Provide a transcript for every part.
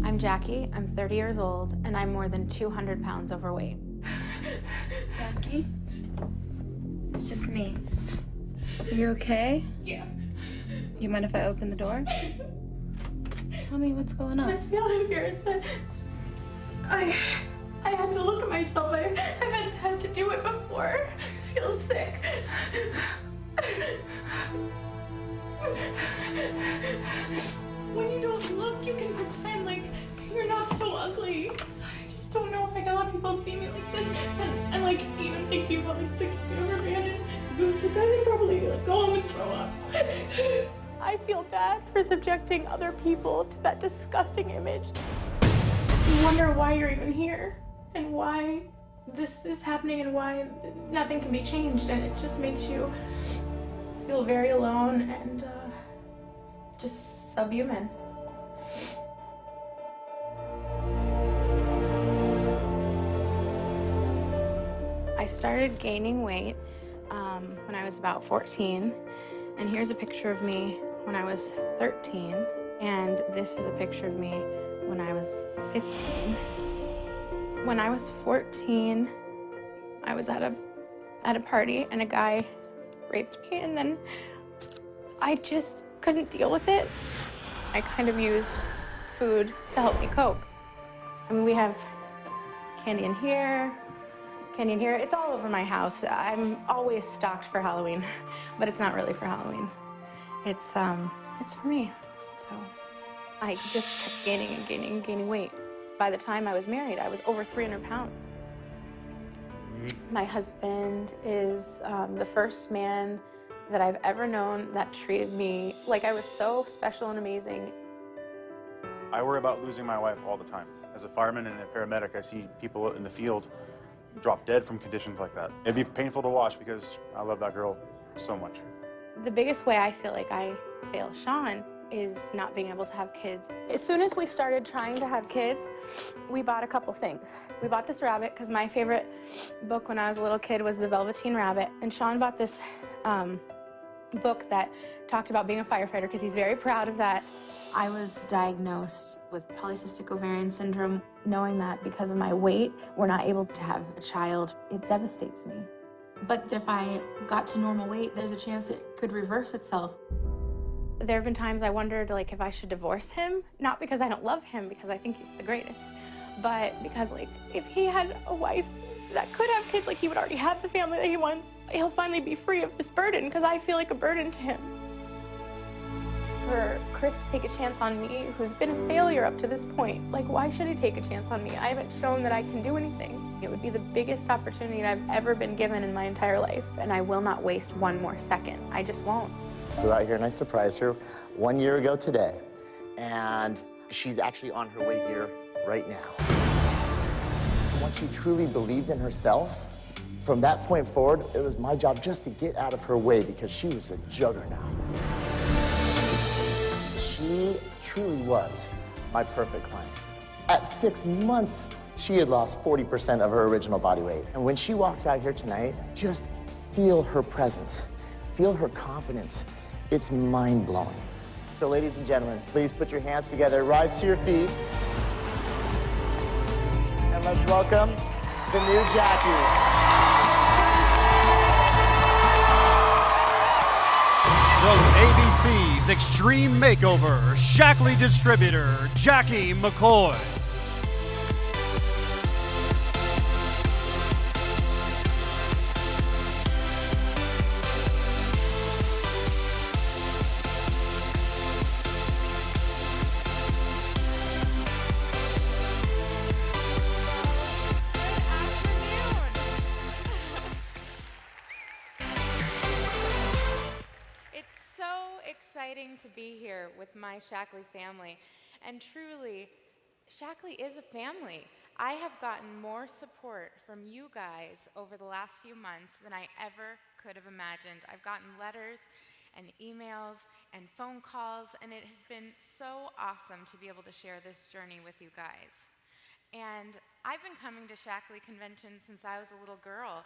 I'm Jacqui, I'm 30 years old, and I'm more than 200 pounds overweight. Jacqui? It's just me. You okay? Yeah. Do you mind if I open the door? Tell me what's going on. I feel embarrassed that I had to look at myself. I haven't had to do it before. I feel sick. When you don't look, you can pretend like you're not so ugly. I just don't know if I can let people see me like this and like even thinking about like the camera man and boobs. Like, I would probably like go home and throw up. I feel bad for subjecting other people to that disgusting image. You wonder why you're even here and why this is happening and why nothing can be changed, and it just makes you feel very alone and just subhuman. I started gaining weight when I was about 14, and here's a picture of me when I was 13, and this is a picture of me when I was 15. When I was 14, I was at a party and a guy raped me, and then I just couldn't deal with it. I kind of used food to help me cope. I mean, we have candy in here, candy in here. It's all over my house. I'm always stocked for Halloween, but it's not really for Halloween. It's for me. So I just kept gaining and gaining and gaining weight. By the time I was married, I was over 300 pounds. My husband is the first man that I've ever known that treated me like I was so special and amazing. I worry about losing my wife all the time. As a fireman and a paramedic, I see people in the field drop dead from conditions like that. It'd be painful to watch because I love that girl so much. The biggest way I feel like I fail Sean is not being able to have kids. As soon as we started trying to have kids, we bought a couple things. We bought this rabbit because my favorite book when I was a little kid was The Velveteen Rabbit, and Sean bought this book that talked about being a firefighter because he's very proud of that. I was diagnosed with polycystic ovarian syndrome. Knowing that because of my weight, we're not able to have a child, it devastates me. But if I got to normal weight, there's a chance it could reverse itself. There have been times I wondered like if I should divorce him, not because I don't love him, because I think he's the greatest, but because like if he had a wife that could have kids, like he would already have the family that he wants, he'll finally be free of this burden because I feel like a burden to him. For Chris to take a chance on me, who's been a failure up to this point, like why should he take a chance on me? I haven't shown that I can do anything. It would be the biggest opportunity I've ever been given in my entire life, and I will not waste one more second. I just won't. Flew out here and I surprised her 1 year ago today, and she's actually on her way here right now. Once she truly believed in herself, from that point forward, it was my job just to get out of her way because she was a juggernaut. She truly was my perfect client. At 6 months, she had lost 40% of her original body weight. And when she walks out here tonight, just feel her presence, feel her confidence. It's mind-blowing. So ladies and gentlemen, please put your hands together, rise to your feet, and let's welcome the new Jacqui. From ABC's Extreme Makeover, Shaklee distributor, Jacqui McCoy. Exciting to be here with my Shaklee family, and truly, Shaklee is a family. I have gotten more support from you guys over the last few months than I ever could have imagined. I've gotten letters and emails and phone calls, and it has been so awesome to be able to share this journey with you guys. And I've been coming to Shaklee conventions since I was a little girl.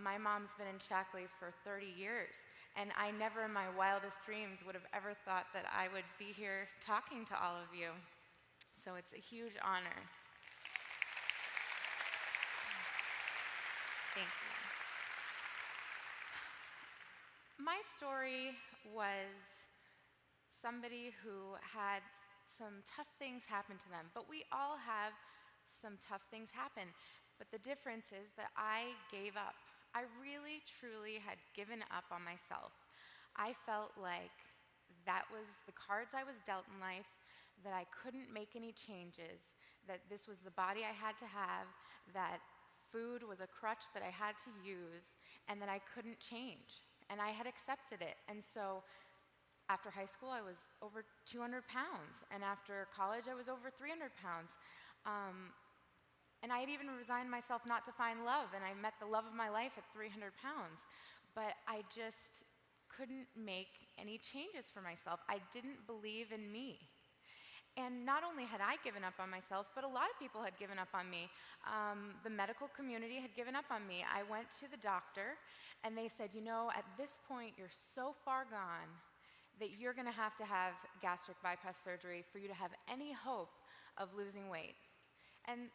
My mom's been in Shaklee for 30 years, and I never in my wildest dreams would have ever thought that I would be here talking to all of you. So it's a huge honor. Thank you. My story was somebody who had some tough things happen to them, but we all have some tough things happen. But the difference is that I gave up. I really, truly had given up on myself. I felt like that was the cards I was dealt in life, that I couldn't make any changes, that this was the body I had to have, that food was a crutch that I had to use, and that I couldn't change. And I had accepted it. And so after high school, I was over 200 pounds. And after college, I was over 300 pounds. And I had even resigned myself not to find love, and I met the love of my life at 300 pounds. But I just couldn't make any changes for myself. I didn't believe in me. And not only had I given up on myself, but a lot of people had given up on me. The medical community had given up on me. I went to the doctor, and they said, you know, at this point, you're so far gone that you're going to have gastric bypass surgery for you to have any hope of losing weight. And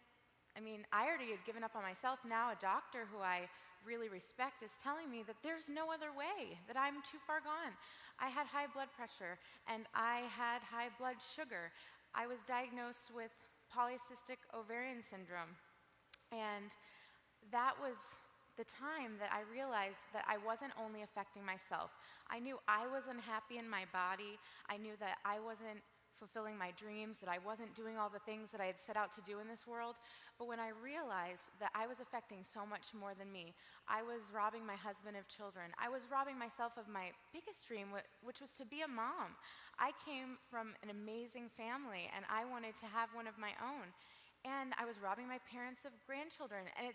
I mean, I already had given up on myself. Now a doctor who I really respect is telling me that there's no other way, that I'm too far gone. I had high blood pressure, and I had high blood sugar. I was diagnosed with polycystic ovarian syndrome. And that was the time that I realized that I wasn't only affecting myself. I knew I was unhappy in my body. I knew that I wasn't fulfilling my dreams, that I wasn't doing all the things that I had set out to do in this world. But when I realized that I was affecting so much more than me, I was robbing my husband of children. I was robbing myself of my biggest dream, which was to be a mom. I came from an amazing family, and I wanted to have one of my own. And I was robbing my parents of grandchildren. And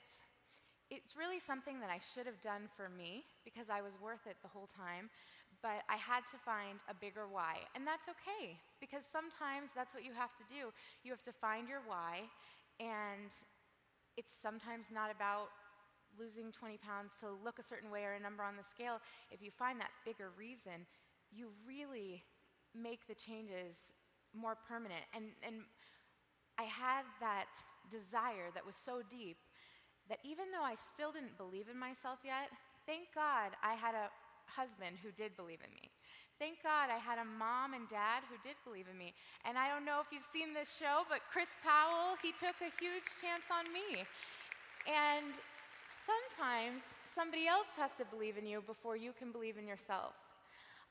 it's really something that I should have done for me, because I was worth it the whole time. But I had to find a bigger why. And that's okay, because sometimes that's what you have to do. You have to find your why, and it's sometimes not about losing 20 pounds to look a certain way or a number on the scale. If you find that bigger reason, you really make the changes more permanent. And I had that desire that was so deep that even though I still didn't believe in myself yet, thank God I had a husband who did believe in me. Thank God I had a mom and dad who did believe in me. And I don't know if you've seen this show, but Chris Powell, he took a huge chance on me. And sometimes somebody else has to believe in you before you can believe in yourself.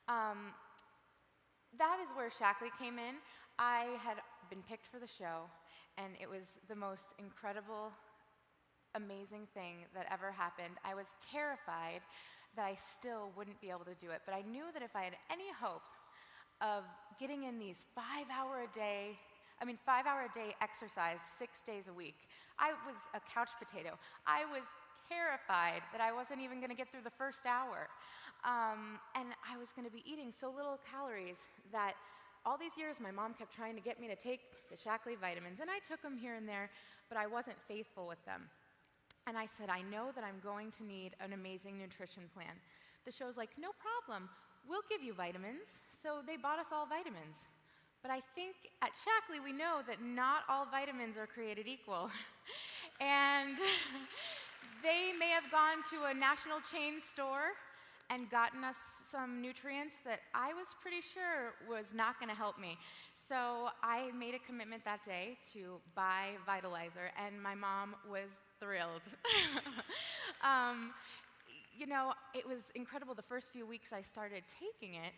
That is where Shaklee came in. I had been picked for the show, and it was the most incredible, amazing thing that ever happened. I was terrified that I still wouldn't be able to do it, but I knew that if I had any hope of getting in these 5 hour a day exercise 6 days a week, I was a couch potato. I was terrified that I wasn't even going to get through the first hour. And I was going to be eating so little calories that all these years my mom kept trying to get me to take the Shaklee vitamins, and I took them here and there, but I wasn't faithful with them. And I said, I know that I'm going to need an amazing nutrition plan. The show's like, no problem, we'll give you vitamins. So they bought us all vitamins. But I think at Shaklee we know that not all vitamins are created equal. And they may have gone to a national chain store and gotten us some nutrients that I was pretty sure was not going to help me. So I made a commitment that day to buy Vitalizer, and my mom was thrilled. You know, it was incredible. The first few weeks I started taking it,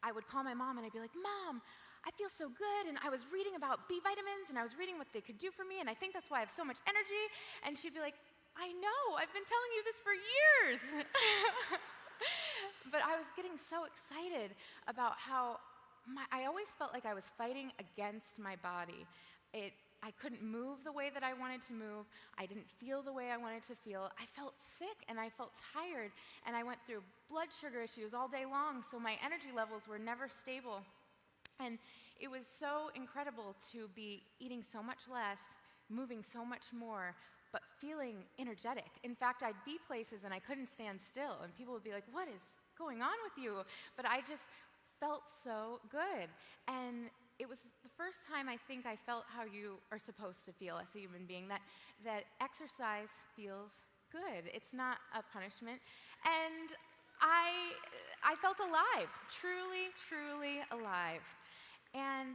I would call my mom and I'd be like, Mom, I feel so good, and I was reading about B vitamins, and I was reading what they could do for me, and I think that's why I have so much energy. And she'd be like, I know, I've been telling you this for years. But I was getting so excited about how I always felt like I was fighting against my body. I couldn't move the way that I wanted to move. I didn't feel the way I wanted to feel. I felt sick, and I felt tired, and I went through blood sugar issues all day long, so my energy levels were never stable. And it was so incredible to be eating so much less, moving so much more, but feeling energetic. In fact, I'd be places and I couldn't stand still, and people would be like, what is going on with you? But I just felt so good. And it was the first time I think I felt how you are supposed to feel as a human being, that exercise feels good. It's not a punishment. And I felt alive, truly, truly alive. And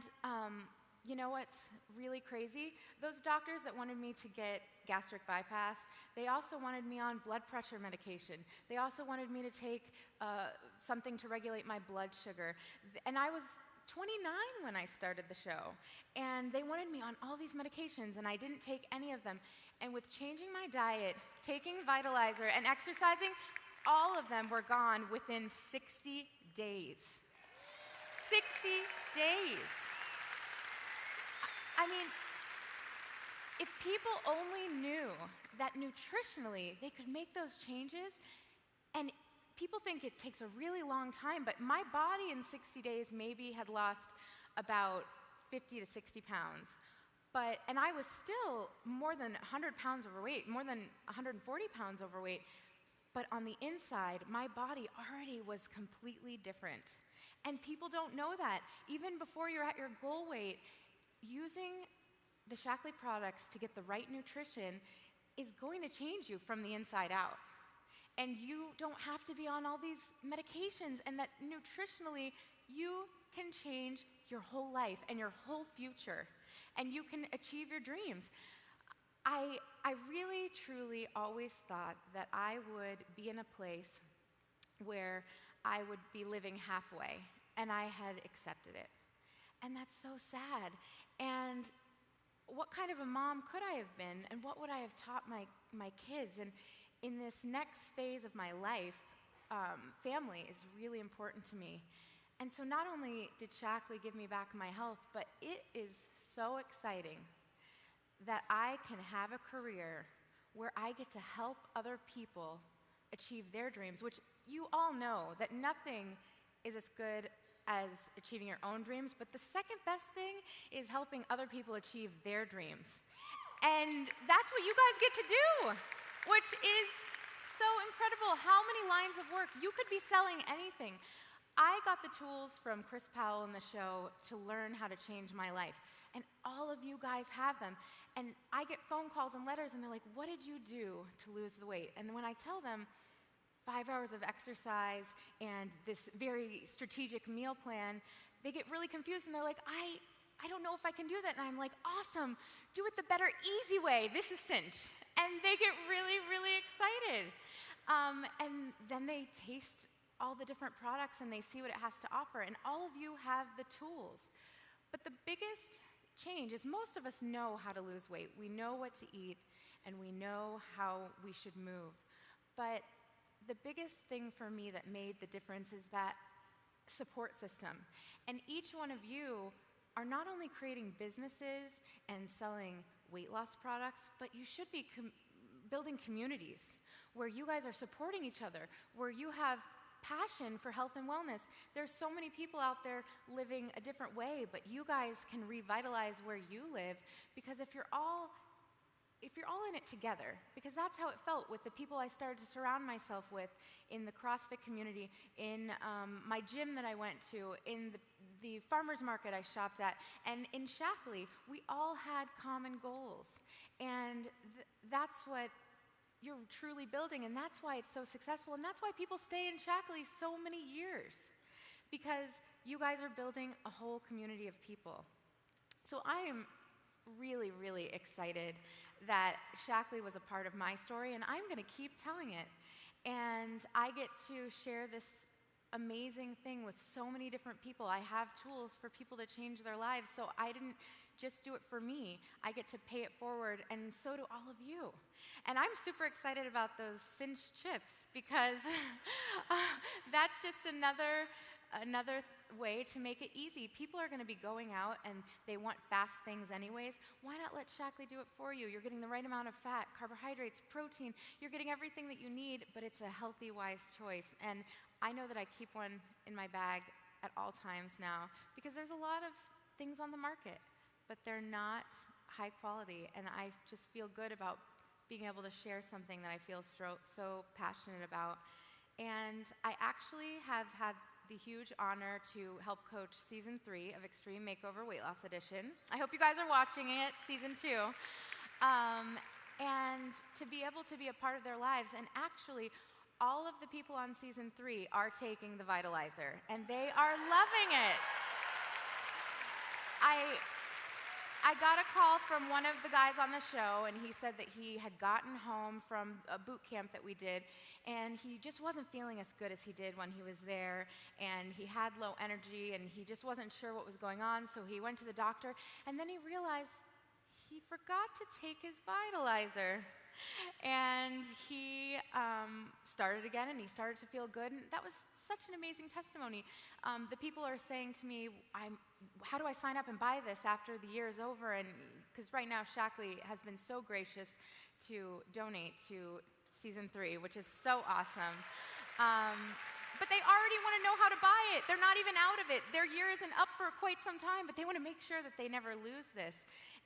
you know what's really crazy? Those doctors that wanted me to get gastric bypass, they also wanted me on blood pressure medication. They also wanted me to take something to regulate my blood sugar. And I was 29 when I started the show. And they wanted me on all these medications, and I didn't take any of them. And with changing my diet, taking Vitalizer, and exercising, all of them were gone within 60 days. 60 days. I mean, if people only knew that nutritionally they could make those changes, and people think it takes a really long time, but my body in 60 days maybe had lost about 50 to 60 pounds. And I was still more than 100 pounds overweight, more than 140 pounds overweight. But on the inside, my body already was completely different. And people don't know that. Even before you're at your goal weight, using the Shaklee products to get the right nutrition is going to change you from the inside out. And you don't have to be on all these medications, and that nutritionally, you can change your whole life and your whole future, and you can achieve your dreams. I really, truly always thought that I would be in a place where I would be living halfway, and I had accepted it. And that's so sad. And what kind of a mom could I have been, and what would I have taught my kids? And in this next phase of my life, family is really important to me. And so not only did Shaklee give me back my health, but it is so exciting that I can have a career where I get to help other people achieve their dreams, which you all know that nothing is as good as achieving your own dreams, but the second best thing is helping other people achieve their dreams. And that's what you guys get to do, which is so incredible. How many lines of work? You could be selling anything. I got the tools from Chris Powell in the show to learn how to change my life. And all of you guys have them. And I get phone calls and letters, and they're like, what did you do to lose the weight? And when I tell them 5 hours of exercise and this very strategic meal plan, they get really confused, and they're like, I don't know if I can do that. And I'm like, awesome, do it the better, easy way. This is cinch. And they get really, really excited. And then they taste all the different products, and they see what it has to offer. And all of you have the tools. But the biggest change is most of us know how to lose weight. We know what to eat, and we know how we should move. But the biggest thing for me that made the difference is that support system. And each one of you are not only creating businesses and selling weight loss products, but you should be building communities where you guys are supporting each other, where you have passion for health and wellness. There's so many people out there living a different way, but you guys can revitalize where you live, because if you're all in it together, because that's how it felt with the people I started to surround myself with in the CrossFit community, in my gym that I went to, in the farmer's market I shopped at, and in Shaklee, we all had common goals. And that's what you're truly building, and that's why it's so successful, and that's why people stay in Shaklee so many years, because you guys are building a whole community of people. So I am really, really excited that Shaklee was a part of my story, and I'm going to keep telling it. And I get to share this amazing thing with so many different people. I have tools for people to change their lives, so I didn't just do it for me. I get to pay it forward, and so do all of you. And I'm super excited about those cinch chips, because that's just another way to make it easy. People are going to be going out and they want fast things anyways. Why not let Shaklee do it for you? You're getting the right amount of fat, carbohydrates, protein. You're getting everything that you need, but it's a healthy, wise choice. And I know that I keep one in my bag at all times now, because there's a lot of things on the market, but they're not high quality. And I just feel good about being able to share something that I feel so passionate about. And I actually have had the huge honor to help coach season 3 of Extreme Makeover Weight Loss Edition. I hope you guys are watching it, season 2. And to be able to be a part of their lives. And actually, all of the people on season 3 are taking the Vitalizer, and they are loving it. I got a call from one of the guys on the show, and he said that he had gotten home from a boot camp that we did, and he just wasn't feeling as good as he did when he was there, and he had low energy, and he just wasn't sure what was going on, so he went to the doctor, and then he realized he forgot to take his Vitalizer. And he started again, and he started to feel good, and that was such an amazing testimony. The people are saying to me, how do I sign up and buy this after the year is over? And because right now Shaklee has been so gracious to donate to season 3, which is so awesome. But they already want to know how to buy it. They're not even out of it. Their year isn't up for quite some time, but they want to make sure that they never lose this.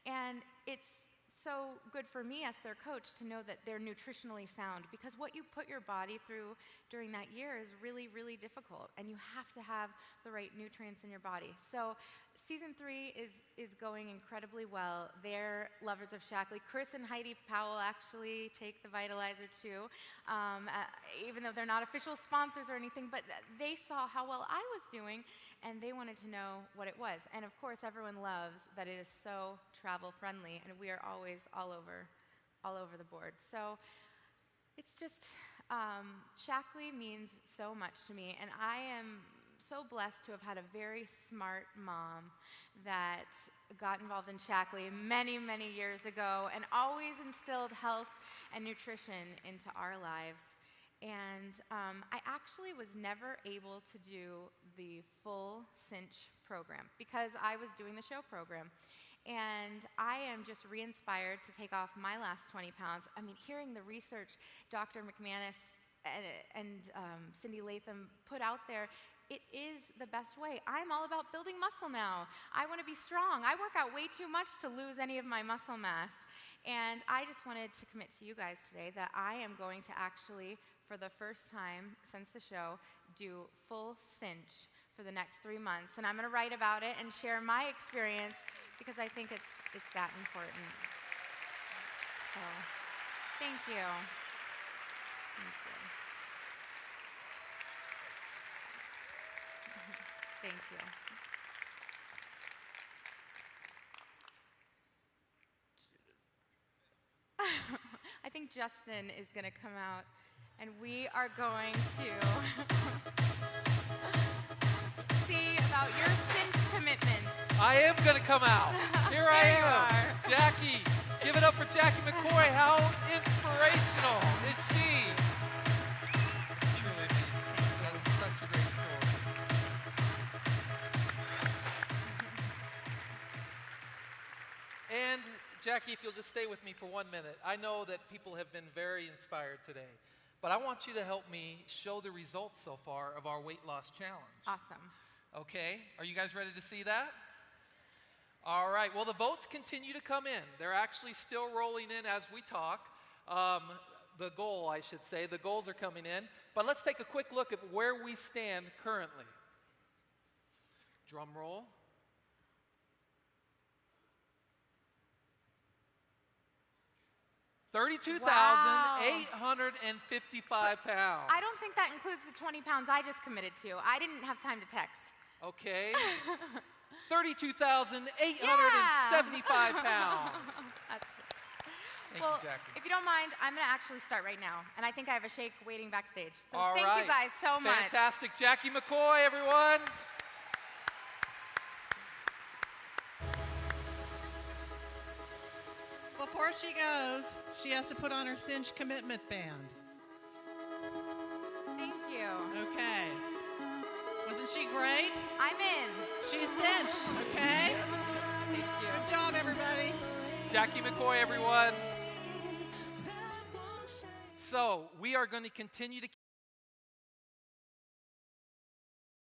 And it's so good for me as their coach to know that they're nutritionally sound, because what you put your body through during that year is really, really difficult, and you have to have the right nutrients in your body. So season 3 is going incredibly well. They're lovers of Shaklee. Chris and Heidi Powell actually take the Vitalizer too, even though they're not official sponsors or anything, but they saw how well I was doing, and they wanted to know what it was. And of course, everyone loves that it is so travel friendly, and we are always all over the board. So it's just, Shaklee means so much to me, and I am so blessed to have had a very smart mom that got involved in Shaklee many, many years ago and always instilled health and nutrition into our lives. And I actually was never able to do the full cinch program because I was doing the show program. And I am just re-inspired to take off my last 20 pounds. I mean, hearing the research Dr. McManus and Cindy Latham put out there, it is the best way. I'm all about building muscle now. I want to be strong. I work out way too much to lose any of my muscle mass. And I just wanted to commit to you guys today that I am going to actually, for the first time since the show, do full cinch for the next 3 months. And I'm going to write about it and share my experience because I think it's that important. So, thank you. Thank you. Thank you. I think Justin is going to come out, and we are going to see about your cinch commitments. I am going to come out. Here I am. Jacqui. Give it up for Jacqui McCoy. How inspirational is she? Truly amazing. That is such a great story. And Jacqui, if you'll just stay with me for 1 minute. I know that people have been very inspired today, but I want you to help me show the results so far of our weight loss challenge. Awesome. Okay, are you guys ready to see that? All right, well, the votes continue to come in. They're actually still rolling in as we talk. The goal, I should say, the goals are coming in. But let's take a quick look at where we stand currently. Drum roll. Wow. 32,855 pounds. I don't think that includes the 20 pounds I just committed to. I didn't have time to text. Okay. 32,875 pounds. That's Thank well, you, Jacqui. if you don't mind, I'm going to actually start right now. And I think I have a shake waiting backstage. So All thank right. you guys so much. Fantastic. Jacqui McCoy, everyone. Before she goes, she has to put on her cinch commitment band. Thank you. Okay. Wasn't she great? I'm in. She's cinched, okay? Thank you. Good job, everybody. Jacqui McCoy, everyone. So we are going to continue to